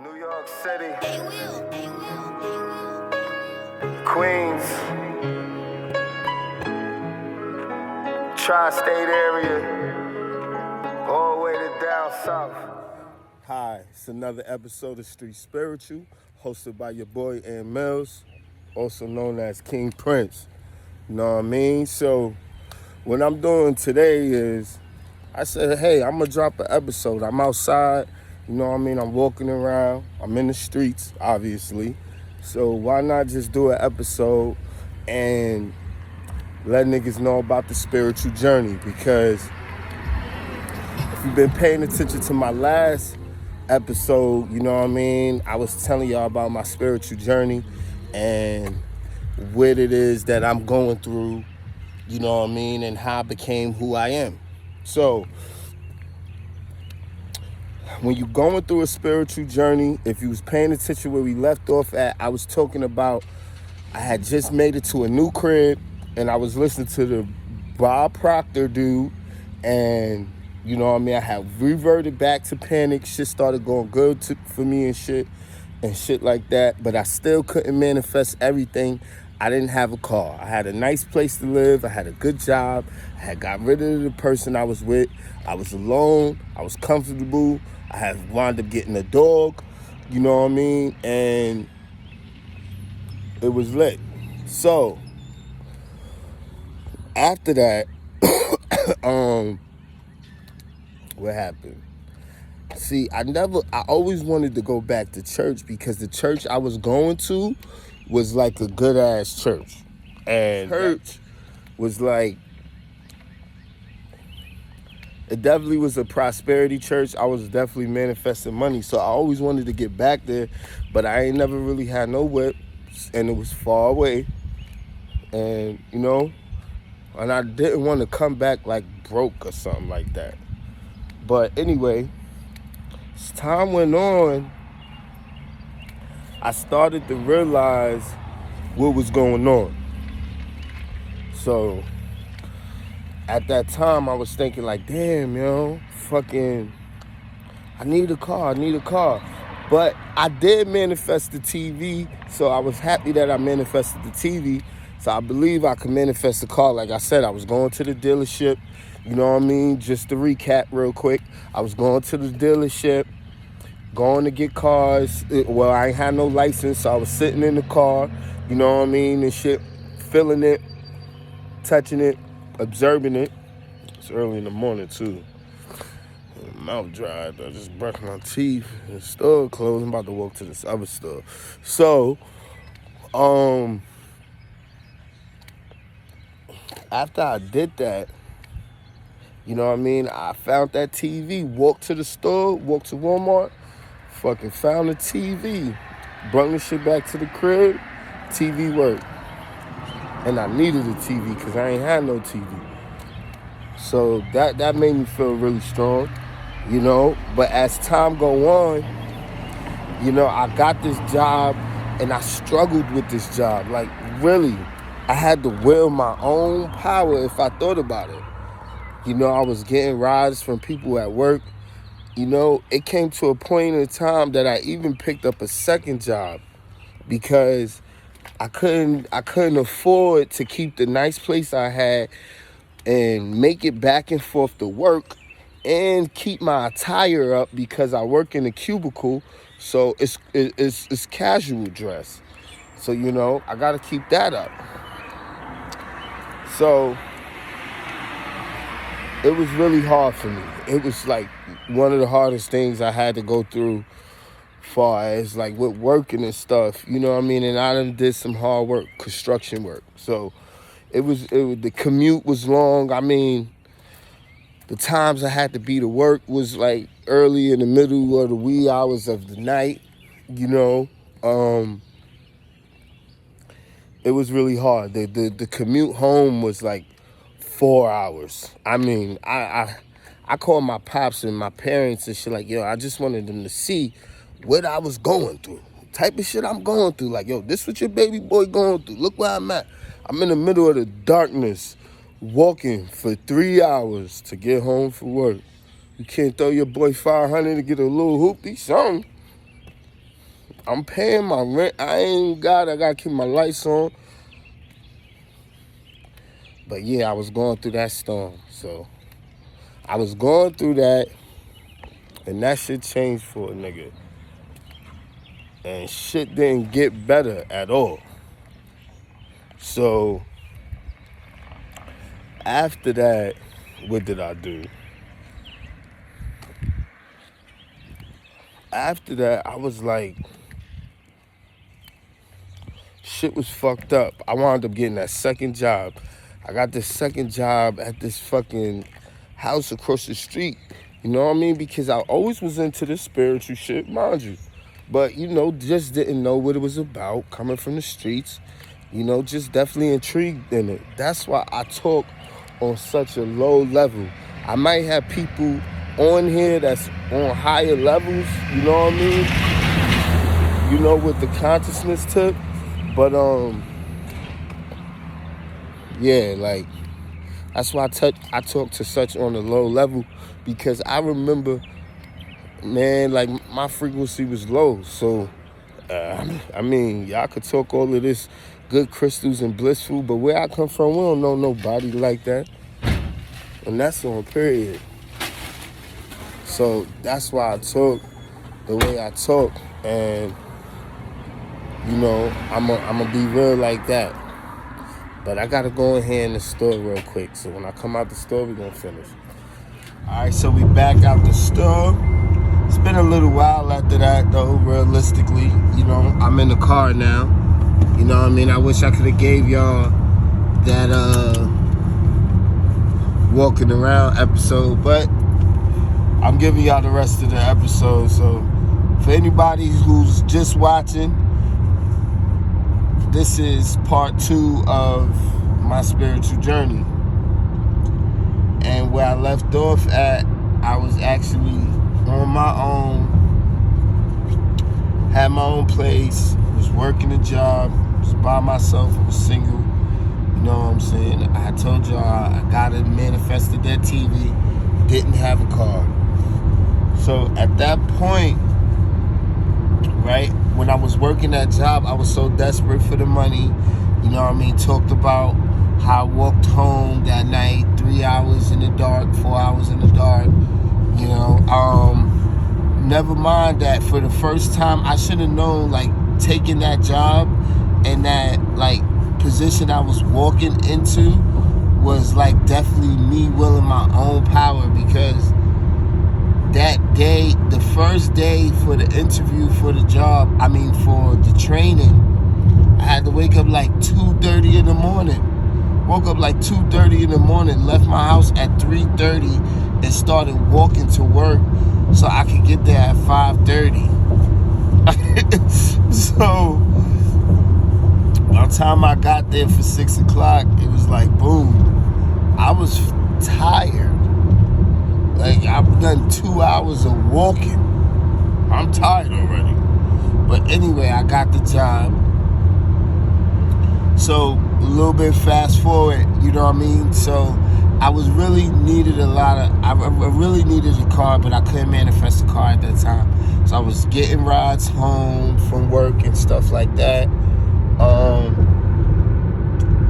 New York City, Hey Will, hey Will, hey Will. Queens, tri-state area, all the way to down south. Hi, it's another episode of Street Spiritual, hosted by your boy Ann Mills, also known as King Prince. You know what I mean? So what I'm doing today is, I said, hey, I'm gonna drop an episode. I'm outside, you know what I mean? I'm walking around, I'm in the streets, obviously. So why not just do an episode and let niggas know about the spiritual journey? Because if you've been paying attention to my last episode, you know what I mean? I was telling y'all about my spiritual journey and what it is that I'm going through, you know what I mean? And how I became who I am. So when you're going through a spiritual journey, if you was paying attention where we left off at, I was talking about I had just made it to a new crib and I was listening to the Bob Proctor dude, and you know what I mean, I had reverted back to Panic. Shit started going good for me and shit like that, but I still couldn't manifest everything. I didn't have a car. I had a nice place to live. I had a good job. I had got rid of the person I was with. I was alone. I was comfortable. I had wound up getting a dog, you know what I mean? And it was lit. So, after that, what happened? See, I always wanted to go back to church because the church I was going to was like a good ass church. And church was like, it definitely was a prosperity church. I was definitely manifesting money. So I always wanted to get back there, but I ain't never really had no whip, and it was far away. And, you know, and I didn't want to come back like broke or something like that. But anyway, as time went on, I started to realize what was going on. So at that time, I was thinking like, damn, yo, fucking, I need a car. But I did manifest the TV, so I was happy that I manifested the TV. So I believe I could manifest the car. Like I said, I was going to the dealership, you know what I mean? Just to recap real quick, I was going to the dealership, going to get cars. Well, I ain't had no license, so I was sitting in the car, you know what I mean, and shit, feeling it, touching it, observing it. It's early in the morning, too. Mouth dried. I just brushed my teeth. The store closed. I'm about to walk to this other store. So, after I did that, you know what I mean, I found that TV, walked to the store, walked to Walmart, fucking found the TV, brought the shit back to the crib, TV worked. And I needed a TV because I ain't had no TV. So that made me feel really strong, you know. But as time go on, you know, I got this job and I struggled with this job. Like, really, I had to will my own power if I thought about it. You know, I was getting rides from people at work. You know, it came to a point in time that I even picked up a second job because I couldn't afford to keep the nice place I had and make it back and forth to work and keep my attire up because I work in a cubicle, so it's casual dress. So, you know, I gotta keep that up. So it was really hard for me. It was like one of the hardest things I had to go through far as like with working and stuff, you know what I mean? And I done did some hard work, construction work. So the commute was long. I mean, the times I had to be to work was like early in the middle of the wee hours of the night, you know. It was really hard. The commute home was like 4 hours. I mean, I called my pops and my parents and shit like, yo, I just wanted them to see what I was going through. Type of shit I'm going through. Like, yo, this what your baby boy going through. Look where I'm at. I'm in the middle of the darkness, walking for 3 hours to get home from work. You can't throw your boy 500 to get a little hoopty, something. I'm paying my rent. I gotta keep my lights on. But yeah, I was going through that storm. So I was going through that, and that shit changed for a nigga. And shit didn't get better at all. So after that, what did I do? After that, I was like, shit was fucked up. I wound up getting that second job. I got this second job at this fucking house across the street. You know what I mean? Because I always was into this spiritual shit, mind you. But, just didn't know what it was about, coming from the streets. Just definitely intrigued in it. That's why I talk on such a low level. I might have people on here that's on higher levels, you know what I mean? With the consciousness tip. But, yeah, like, that's why I talk to such on a low level, because I remember, man, like, my frequency was low. So, y'all could talk all of this good crystals and blissful, but where I come from, we don't know nobody like that. And that's on period. So that's why I talk the way I talk, and I'm gonna be real like that. But I gotta go in here in the store real quick. So when I come out the store, we're gonna finish. All right, so we back out the store. It's been a little while after that, though. Realistically, I'm in the car now. You know what I mean? I wish I could have gave y'all that walking around episode, but I'm giving y'all the rest of the episode. So for anybody who's just watching, this is part 2 of my spiritual journey. And where I left off at, I was actually on my own, had my own place, was working a job, was by myself, was single. You know what I'm saying? I told y'all I got it, manifested that TV, didn't have a car. So at that point, right, when I was working that job, I was so desperate for the money. You know what I mean? Talked about how I walked home that night, 3 hours in the dark, 4 hours in the dark. Never mind that for the first time, I should have known, like, taking that job and that, like, position I was walking into was, like, definitely me willing my own power, because that day, the first day for the interview for the job, for the training, I had to wake up like 2:30 in the morning. Woke up like 2:30 in the morning, left my house at 3:30 and started walking to work so I could get there at 5:30. So by the time I got there for 6 o'clock, it was like, boom. I was tired. Like, I've done 2 hours of walking. I'm tired already. But anyway, I got the job. So a little bit fast forward, you know what I mean? So I was really needed I really needed a car, but I couldn't manifest a car at that time. So I was getting rides home from work and stuff like that.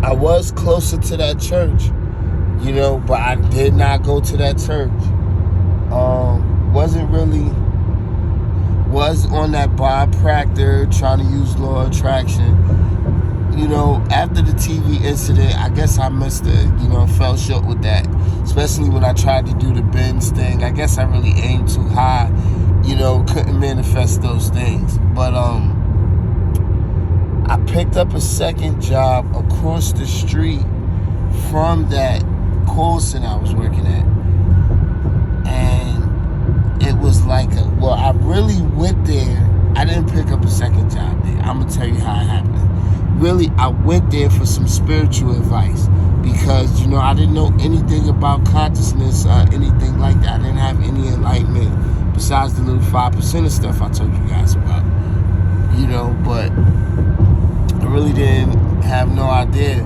I was closer to that church, but I did not go to that church. Was on that Bob Proctor trying to use law of attraction. After the TV incident, I guess I must have, fell short with that. Especially when I tried to do the Benz thing. I guess I really aimed too high, couldn't manifest those things. But I picked up a second job across the street from that call center I was working at. And it was like I really went there. I didn't pick up a second job there. I'm going to tell you how it happened. Really, I went there for some spiritual advice because, I didn't know anything about consciousness or anything like that. I didn't have any enlightenment besides the little 5% of stuff I told you guys about, but I really didn't have no idea,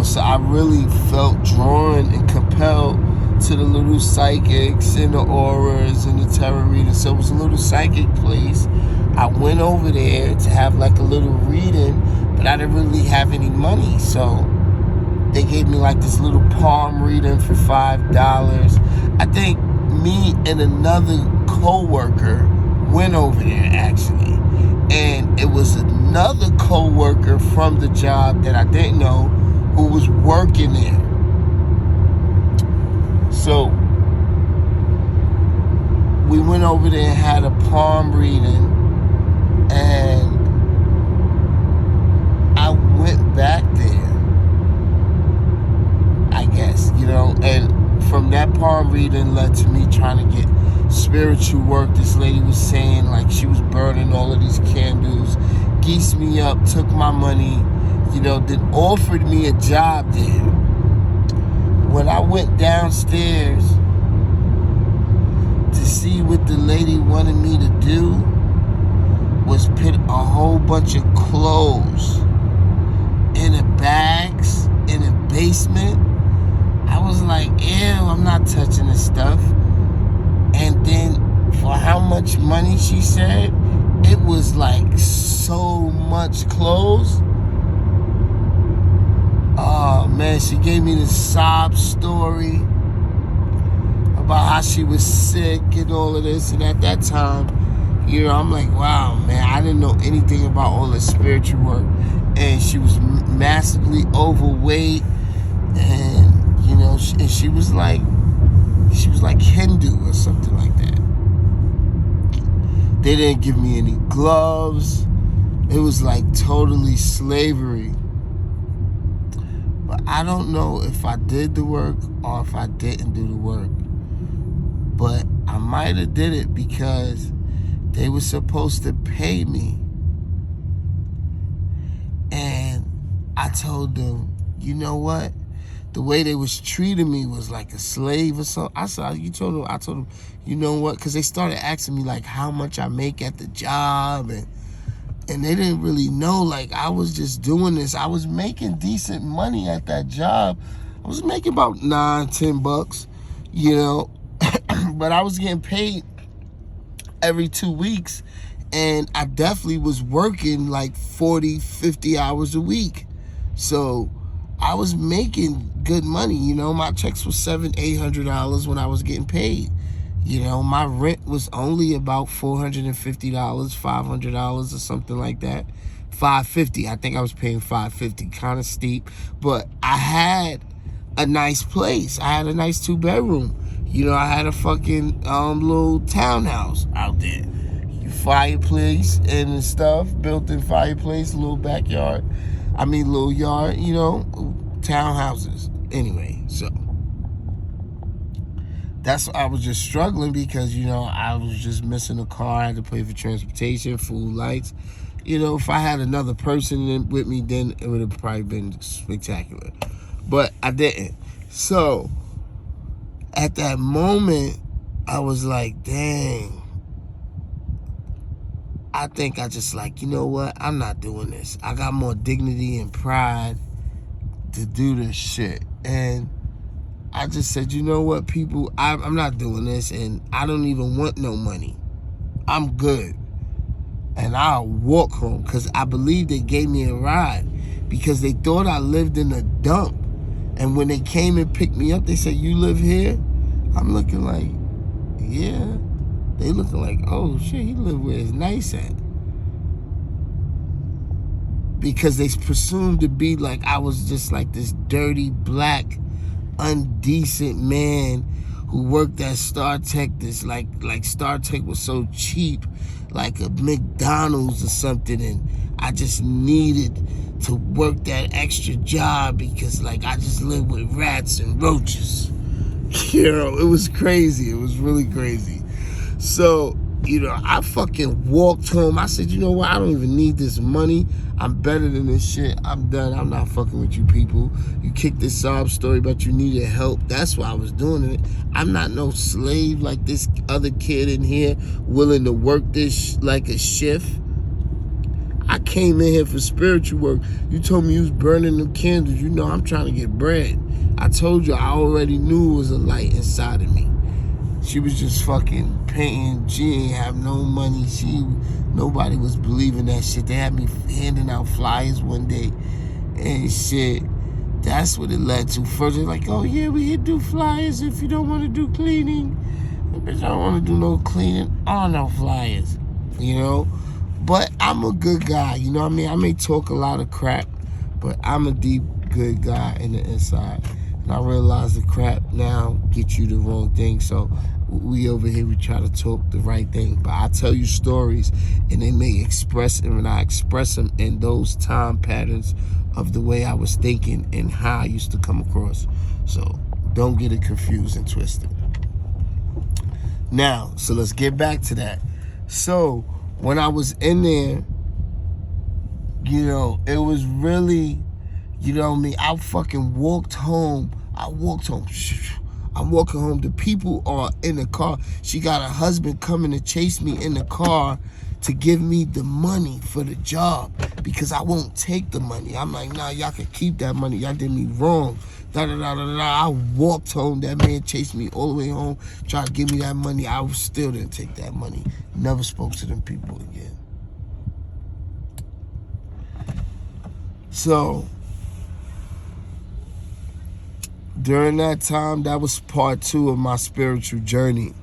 so I really felt drawn and compelled to the little psychics and the auras and the tarot readers. So it was a little psychic place I I went over there to have like a little reading, but I didn't really have any money. So they gave me like this little palm reading for $5. I think me and another co-worker went over there actually. And it was another co-worker from the job that I didn't know who was working there. So we went over there and had a palm reading, and I went back there, I guess, and from that palm reading led to me trying to get spiritual work. This lady was saying like she was burning all of these candles, geesed me up, took my money, then offered me a job there. When I went downstairs to see what the lady wanted me to do was put a whole bunch of clothes in the bags in the basement. I was like, ew, I'm not touching this stuff. And then for how much money she said, it was like so much clothes. Oh man, she gave me this sob story about how she was sick and all of this. And at that time, I'm like, wow, man, I didn't know anything about all the spiritual work. And she was massively overweight, and she was like Hindu or something like that. They didn't give me any gloves. It was like totally slavery. But I don't know if I did the work or if I didn't do the work. But I might have did it because they were supposed to pay me. And I told them, you know what? The way they was treating me was like a slave or something. I told them, you know what? Because they started asking me like how much I make at the job, and they didn't really know. Like I was just doing this. I was making decent money at that job. I was making about $9-10, but I was getting paid every 2 weeks, and I definitely was working like 40-50 hours a week. So I was making good money. My checks was $700-800 when I was getting paid. My rent was only about $450, $500 or something like that. $550. I think I was paying $550, kind of steep. But I had a nice place. I had a nice 2-bedroom. I had a fucking little townhouse out there. Fireplace and stuff, built-in fireplace, little backyard. Little yard, townhouses. Anyway, so that's I was just struggling because, I was just missing a car. I had to pay for transportation, food, lights. If I had another person with me, then it would have probably been spectacular. But I didn't. So at that moment, I was like, dang. I think I just like, you know what? I'm not doing this. I got more dignity and pride to do this shit. And I just said, you know what, people, I'm not doing this, and I don't even want no money. I'm good. And I'll walk home because I believe they gave me a ride because they thought I lived in a dump. And when they came and picked me up, they said, you live here? I'm looking like, yeah. They looking like, oh shit, he live where it's nice at. Because they presumed to be like I was just like this dirty, black, undecent man who worked at StarTech. This like StarTech was so cheap, like a McDonald's or something, and I just needed to work that extra job because like I just lived with rats and roaches. It was crazy. It was really crazy. So, I fucking walked home. I said, you know what? I don't even need this money. I'm better than this shit. I'm done. I'm not fucking with you people. You kicked this sob story about you needed help. That's why I was doing it. I'm not no slave like this other kid in here willing to work this like a shift. I came in here for spiritual work. You told me you was burning them candles. I'm trying to get bread. I told you I already knew it was a light inside of me. She was just fucking painting. She ain't have no money. Nobody was believing that shit. They had me handing out flyers one day and shit. That's what it led to. First, they're like, oh yeah, we here do flyers if you don't want to do cleaning. Bitch, I don't want to do no cleaning on no flyers, you know? But I'm a good guy, you know what I mean? I may talk a lot of crap, but I'm a deep, good guy in the inside. And I realize the crap now gets you the wrong thing. So we over here, we try to talk the right thing. But I tell you stories, and they may express them, and I express them in those time patterns of the way I was thinking and how I used to come across. So don't get it confused and twisted. Now, so let's get back to that. So when I was in there, you know, it was really, you know what I mean? I fucking walked home. I'm walking home. The people are in the car. She got her husband coming to chase me in the car to give me the money for the job because I won't take the money. I'm like, nah, y'all can keep that money. Y'all did me wrong. I walked home. That man chased me all the way home, tried to give me that money. I still didn't take that money. Never spoke to them people again. So during that time, that was part 2 of my spiritual journey.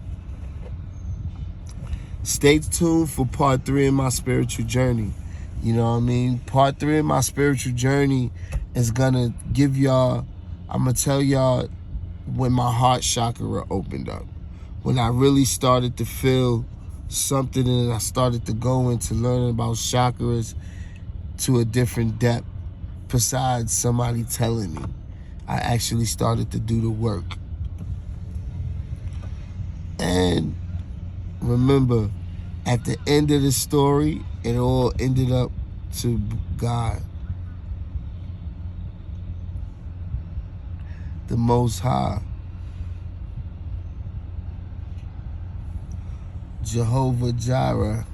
Stay tuned for part 3 of my spiritual journey. You know what I mean? Part 3 of my spiritual journey is gonna give y'all, I'm gonna tell y'all when my heart chakra opened up. When I really started to feel something and I started to go into learning about chakras to a different depth besides somebody telling me. I actually started to do the work. And remember, at the end of the story, it all ended up to God, the Most High, Jehovah Jireh.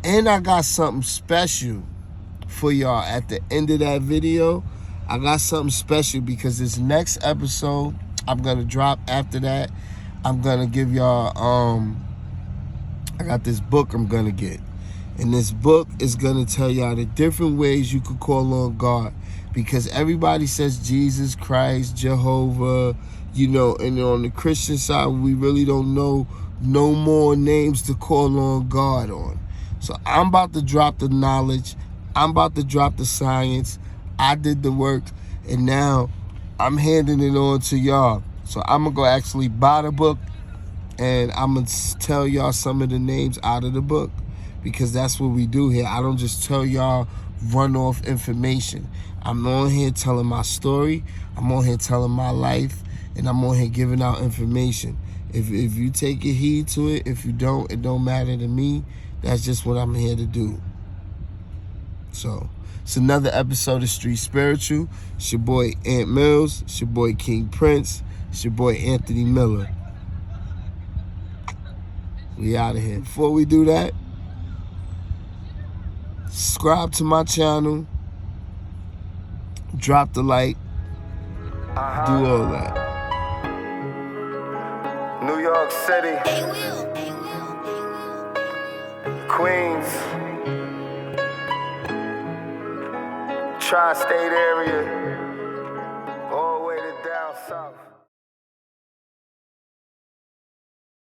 And I got something special for y'all at the end of that video. I got something special because this next episode I'm gonna drop after that. I'm gonna give y'all I got this book I'm gonna get. And this book is gonna tell y'all the different ways you could call on God. Because everybody says Jesus Christ, Jehovah, you know, and on the Christian side, we really don't know no more names to call on God on. So I'm about to drop the knowledge. I'm about to drop the science. I did the work, and now I'm handing it on to y'all. So I'm going to go actually buy the book, and I'm going to tell y'all some of the names out of the book, because that's what we do here. I don't just tell y'all run off information. I'm on here telling my story. I'm on here telling my life, and I'm on here giving out information. If you take a heed to it, if you don't, it don't matter to me. That's just what I'm here to do. So, it's another episode of Street Spiritual. It's your boy Ant Mills. It's your boy King Prince. It's your boy Anthony Miller. We out of here. Before we do that, subscribe to my channel. Drop the like. Do all that. New York City, Queens, Tri-State area.